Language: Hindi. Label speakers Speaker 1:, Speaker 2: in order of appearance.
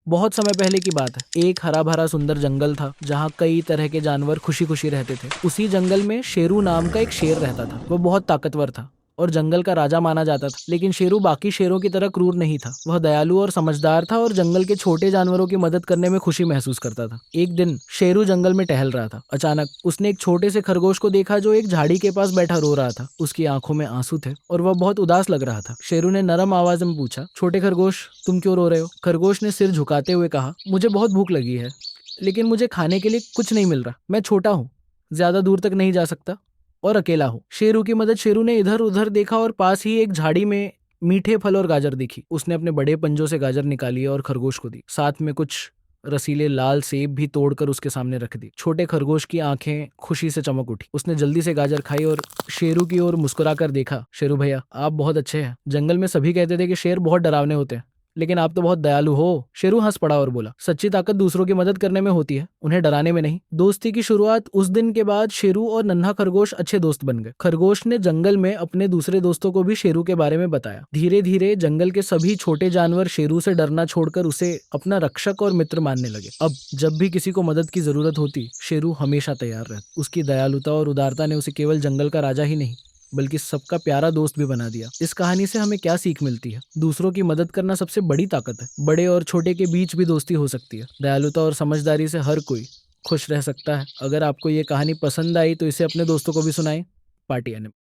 Speaker 1: बहुत समय पहले की बात है। एक हरा भरा सुंदर जंगल था जहाँ कई तरह के जानवर खुशी खुशी रहते थे। उसी जंगल में शेरू नाम का एक शेर रहता था। वो बहुत ताकतवर था और जंगल का राजा माना जाता था। लेकिन शेरू बाकी शेरों की तरह क्रूर नहीं था। वह दयालु और समझदार था और जंगल के छोटे जानवरों की मदद करने में खुशी महसूस करता था। एक दिन शेरू जंगल में टहल रहा था। अचानक उसने एक छोटे से खरगोश को देखा जो एक झाड़ी के पास बैठा रो रहा था। उसकी आंखों में आंसू थे और वह बहुत उदास लग रहा था। शेरू ने नरम आवाज में पूछा, छोटे खरगोश, तुम क्यों रो रहे हो? खरगोश ने सिर झुकाते हुए कहा, मुझे बहुत भूख लगी है, लेकिन मुझे खाने के लिए कुछ नहीं मिल रहा। मैं छोटा हूँ, ज्यादा दूर तक नहीं जा सकता और अकेला हूँ। शेरू की मदद शेरू ने इधर उधर देखा और पास ही एक झाड़ी में मीठे फल और गाजर दिखी। उसने अपने बड़े पंजों से गाजर निकाली और खरगोश को दी। साथ में कुछ रसीले लाल सेब भी तोड़कर उसके सामने रख दी। छोटे खरगोश की आंखें खुशी से चमक उठी। उसने जल्दी से गाजर खाई और शेरू की ओर मुस्कुराकर देखा। शेरू भैया, आप बहुत अच्छे हैं। जंगल में सभी कहते थे कि शेर बहुत डरावने होते हैं, लेकिन आप तो बहुत दयालु हो। शेरू हंस पड़ा और बोला, सच्ची ताकत दूसरों की मदद करने में होती है, उन्हें डराने में नहीं। दोस्ती की शुरुआत उस दिन के बाद शेरू और नन्हा खरगोश अच्छे दोस्त बन गए। खरगोश ने जंगल में अपने दूसरे दोस्तों को भी शेरू के बारे में बताया। धीरे धीरे जंगल के सभी छोटे जानवर शेरू से डरना छोड़कर उसे अपना रक्षक और मित्र मानने लगे। अब जब भी किसी को मदद की जरूरत होती, शेरू हमेशा तैयार रहता। उसकी दयालुता और उदारता ने उसे केवल जंगल का राजा ही नहीं बल्कि सबका प्यारा दोस्त भी बना दिया। इस कहानी से हमें क्या सीख मिलती है? दूसरों की मदद करना सबसे बड़ी ताकत है। बड़े और छोटे के बीच भी दोस्ती हो सकती है। दयालुता और समझदारी से हर कोई खुश रह सकता है। अगर आपको ये कहानी पसंद आई तो इसे अपने दोस्तों को भी सुनाएं। पार्टी